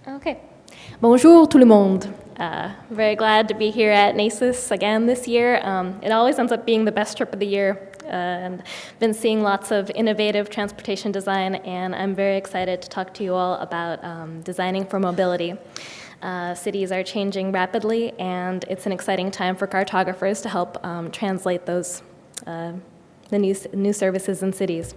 Okay. Bonjour tout le monde. Very glad to be here at NACIS again this year. It always ends up being the best trip of the year, and been seeing lots of innovative transportation design, and I'm very excited to talk to you all about designing for mobility. Cities are changing rapidly, and it's an exciting time for cartographers to help translate those the new services in cities.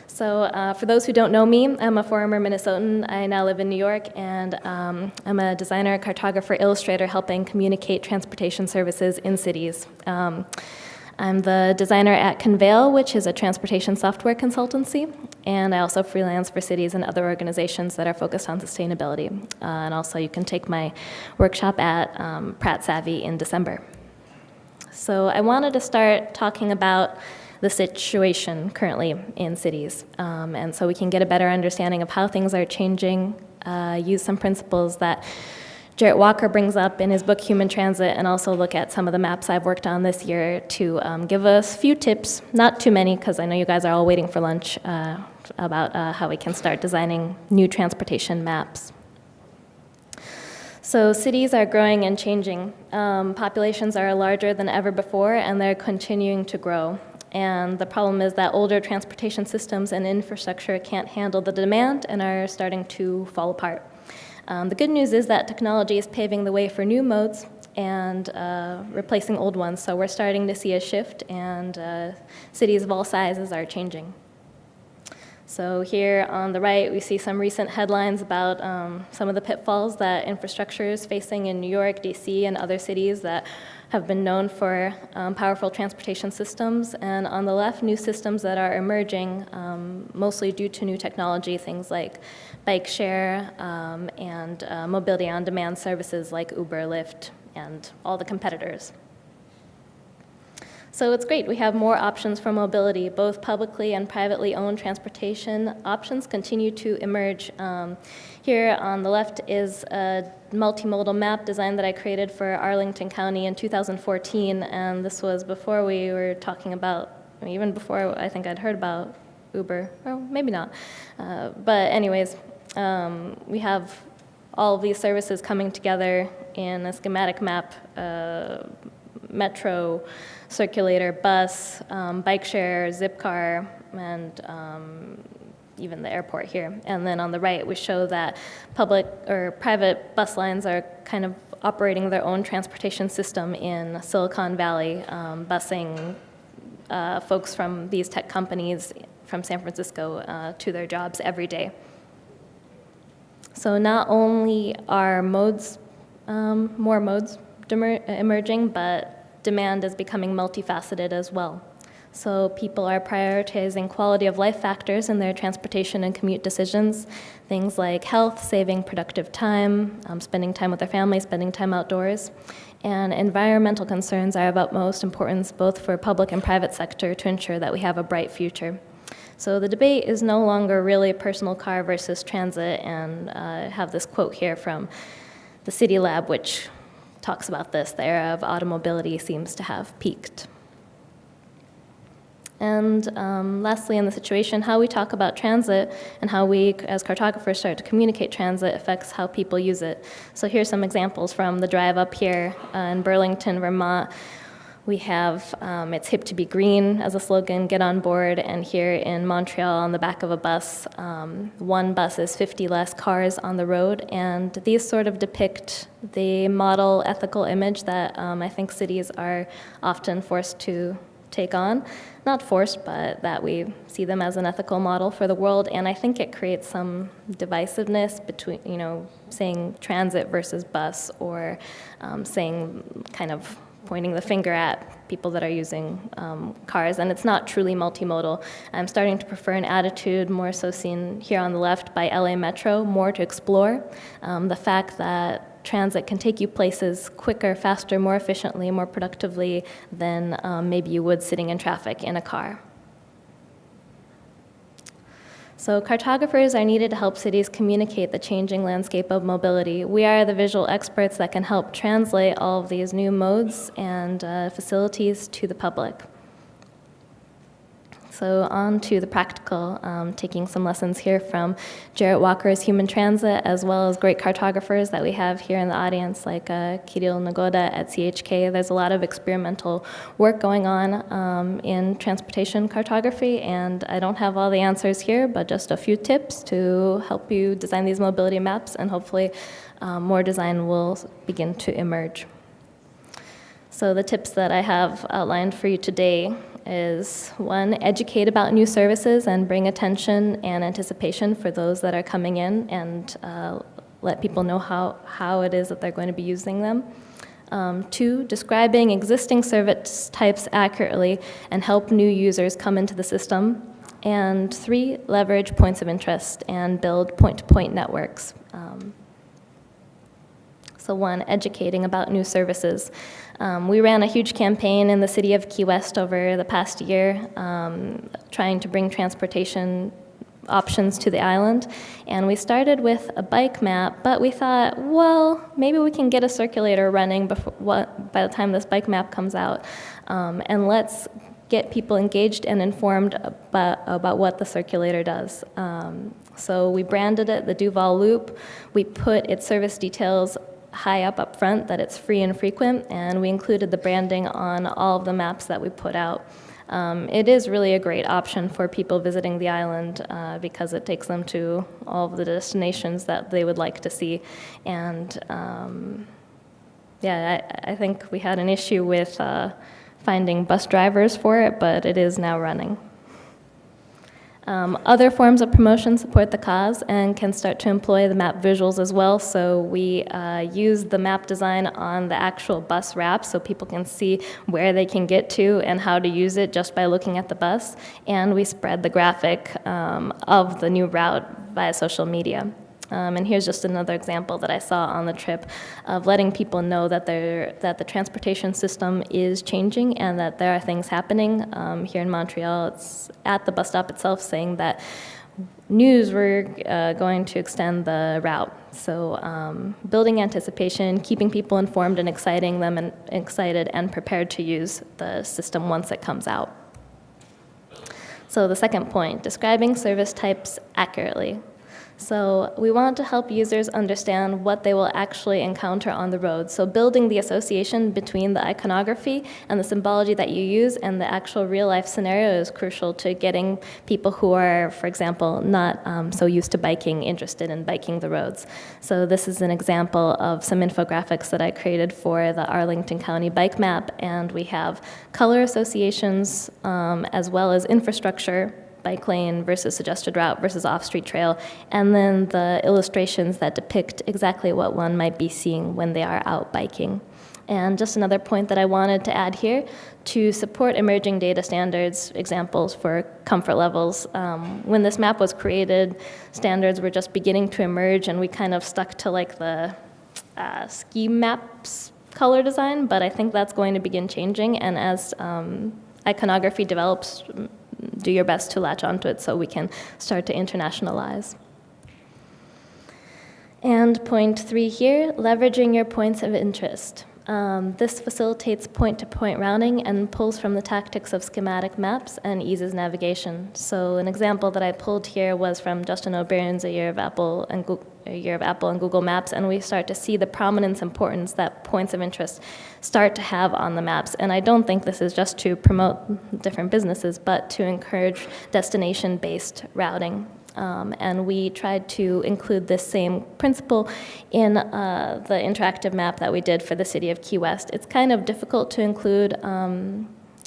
So for those who don't know me, I'm a former Minnesotan. I now live in New York, and I'm a designer, cartographer, illustrator helping communicate transportation services in cities. I'm the designer at Conveyal, which is a transportation software consultancy, and I also freelance for cities and other organizations that are focused on sustainability. And also you can take my workshop at Pratt Savvy in December. So I wanted to start talking about the situation currently in cities. And so we can get a better understanding of how things are changing, use some principles that Jarrett Walker brings up in his book Human Transit, and also look at some of the maps I've worked on this year to give us a few tips, not too many, because I know you guys are all waiting for lunch, about how we can start designing new transportation maps. So cities are growing and changing. Populations are larger than ever before, and they're continuing to grow. And the problem is that older transportation systems and infrastructure can't handle the demand and are starting to fall apart. The good news is that technology is paving the way for new modes and replacing old ones. So we're starting to see a shift, and cities of all sizes are changing. So here on the right, we see some recent headlines about some of the pitfalls that infrastructure is facing in New York, DC, and other cities that have been known for powerful transportation systems. And on the left, new systems that are emerging, mostly due to new technology, things like bike share and mobility on demand services like Uber, Lyft, and all the competitors. So it's great. We have more options for mobility. Both publicly and privately owned transportation options continue to emerge. Here on the left is a multi-modal map design that I created for Arlington County in 2014, and this was before we were talking about, even before I think I'd heard about Uber, or maybe not. But anyways, we have all of these services coming together in a schematic map, metro, circulator, bus, bike share, zip car, and even the airport here. And then on the right, we show that public or private bus lines are kind of operating their own transportation system in Silicon Valley, busing folks from these tech companies from San Francisco to their jobs every day. So not only are more modes emerging, but demand is becoming multifaceted as well. So people are prioritizing quality of life factors in their transportation and commute decisions, things like health, saving productive time, spending time with their family, spending time outdoors. And environmental concerns are of utmost importance both for public and private sector to ensure that we have a bright future. So the debate is no longer really personal car versus transit, and I have this quote here from the City Lab, which talks about this. The era of automobility seems to have peaked. And lastly, in the situation, how we talk about transit and how we, as cartographers, start to communicate transit affects how people use it. So here's some examples from the drive up here in Burlington, Vermont. We have It's Hip to Be Green as a slogan, get on board. And here in Montreal, on the back of a bus, one bus is 50 less cars on the road. And these sort of depict the model ethical image that I think cities are often forced to take on. Not forced, but that we see them as an ethical model for the world. And I think it creates some divisiveness between, saying transit versus bus, or saying kind of pointing the finger at people that are using cars, and it's not truly multimodal. I'm starting to prefer an attitude more so seen here on the left by LA Metro, more to explore. The fact that transit can take you places quicker, faster, more efficiently, more productively than maybe you would sitting in traffic in a car. So cartographers are needed to help cities communicate the changing landscape of mobility. We are the visual experts that can help translate all of these new modes and facilities to the public. So on to the practical, taking some lessons here from Jarrett Walker's Human Transit, as well as great cartographers that we have here in the audience, like Kirill Nagoda at CHK. There's a lot of experimental work going on in transportation cartography, and I don't have all the answers here, but just a few tips to help you design these mobility maps, and hopefully more design will begin to emerge. So the tips that I have outlined for you today is, one, educate about new services and bring attention and anticipation for those that are coming in, and let people know how it is that they're going to be using them. Two, describing existing service types accurately and help new users come into the system. And three, leverage points of interest and build point-to-point networks. So one, educating about new services. We ran a huge campaign in the city of Key West over the past year, trying to bring transportation options to the island. And we started with a bike map, but we thought, well, maybe we can get a circulator running by the time this bike map comes out. And let's get people engaged and informed about what the circulator does. So we branded it the Duval Loop. We put its service details high up front, that it's free and frequent, and we included the branding on all of the maps that we put out. It is really a great option for people visiting the island because it takes them to all of the destinations that they would like to see. And I think we had an issue with finding bus drivers for it, but it is now running. Other forms of promotion support the cause and can start to employ the map visuals as well. So we use the map design on the actual bus wrap so people can see where they can get to and how to use it just by looking at the bus. And we spread the graphic of the new route via social media. And here's just another example that I saw on the trip of letting people know that the transportation system is changing and that there are things happening. Here in Montreal, it's at the bus stop itself saying that news were going to extend the route. So building anticipation, keeping people informed and exciting them and excited and prepared to use the system once it comes out. So the second point, describing service types accurately. So we want to help users understand what they will actually encounter on the road. So building the association between the iconography and the symbology that you use and the actual real-life scenario is crucial to getting people who are, for example, not so used to biking interested in biking the roads. So this is an example of some infographics that I created for the Arlington County bike map, and we have color associations as well as infrastructure, bike lane versus suggested route versus off-street trail, and then the illustrations that depict exactly what one might be seeing when they are out biking. And just another point that I wanted to add here, to support emerging data standards, examples for comfort levels. When this map was created, standards were just beginning to emerge, and we kind of stuck to like the ski maps color design, but I think that's going to begin changing, and as iconography develops, do your best to latch onto it so we can start to internationalize. And point 3 here, leveraging your points of interest. This facilitates point-to-point routing and pulls from the tactics of schematic maps and eases navigation. So an example that I pulled here was from Justin O'Brien's A Year of Apple and Google Maps, and we start to see the prominence importance that points of interest start to have on the maps. And I don't think this is just to promote different businesses, but to encourage destination-based routing. And we tried to include this same principle in the interactive map that we did for the city of Key West. It's kind of difficult to include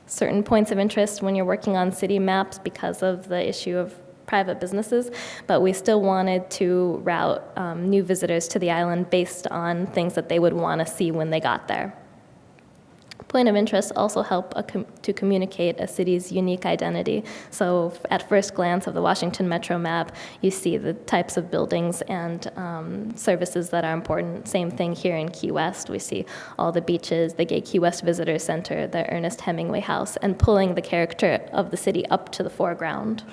certain points of interest when you're working on city maps because of the issue of private businesses, but we still wanted to route new visitors to the island based on things that they would want to see when they got there. Point of interest also help to communicate a city's unique identity. So at first glance of the Washington Metro map, you see the types of buildings and services that are important. Same thing here in Key West. We see all the beaches, the Gay Key West Visitor Center, the Ernest Hemingway House, and pulling the character of the city up to the foreground.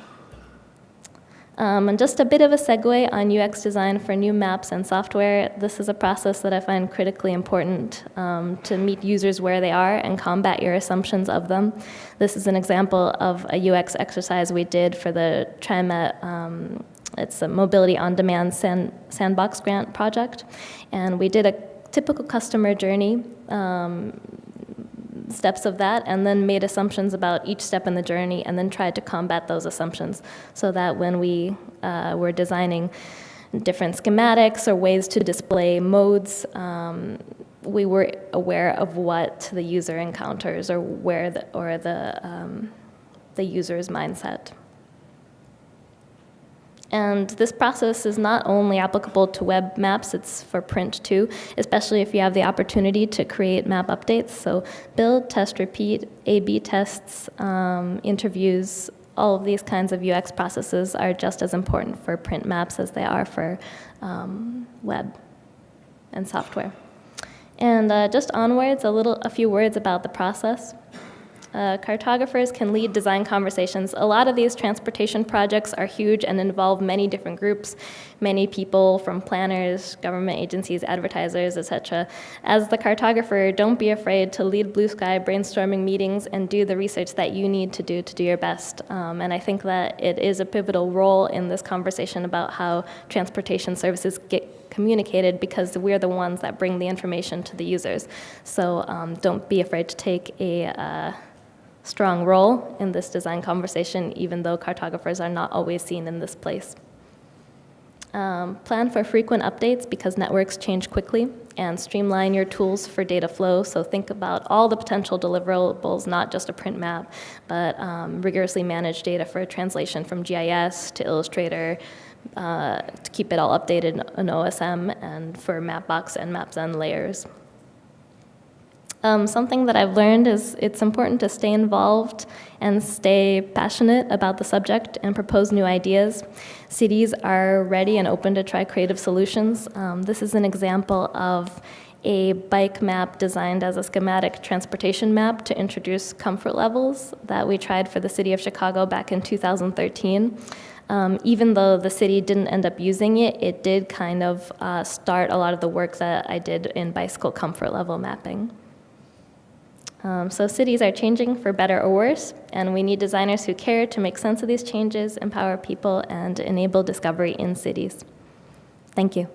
And just a bit of a segue on UX design for new maps and software. This is a process that I find critically important to meet users where they are and combat your assumptions of them. This is an example of a UX exercise we did for the TriMet. It's a Mobility on Demand Sandbox grant project. And we did a typical customer journey, steps of that, and then made assumptions about each step in the journey, and then tried to combat those assumptions so that when we were designing different schematics or ways to display modes, we were aware of what the user encounters or where the user's mindset. And this process is not only applicable to web maps, it's for print too, especially if you have the opportunity to create map updates. So build, test, repeat, A/B tests, interviews, all of these kinds of UX processes are just as important for print maps as they are for web and software. And just onwards, a few words about the process. Cartographers can lead design conversations. A lot of these transportation projects are huge and involve many different groups, many people from planners, government agencies, advertisers, etc. As the cartographer, don't be afraid to lead blue sky brainstorming meetings and do the research that you need to do your best. And I think that it is a pivotal role in this conversation about how transportation services get communicated, because we're the ones that bring the information to the users. So don't be afraid to take a strong role in this design conversation, even though cartographers are not always seen in this place. Plan for frequent updates because networks change quickly, and streamline your tools for data flow. So think about all the potential deliverables, not just a print map, but rigorously manage data for translation from GIS to Illustrator, to keep it all updated in OSM, and for Mapbox and Mapzen layers. Something that I've learned is it's important to stay involved and stay passionate about the subject and propose new ideas. Cities are ready and open to try creative solutions. This is an example of a bike map designed as a schematic transportation map to introduce comfort levels that we tried for the city of Chicago back in 2013. Even though the city didn't end up using it, it did kind of start a lot of the work that I did in bicycle comfort level mapping. So cities are changing for better or worse, and we need designers who care to make sense of these changes, empower people, and enable discovery in cities. Thank you.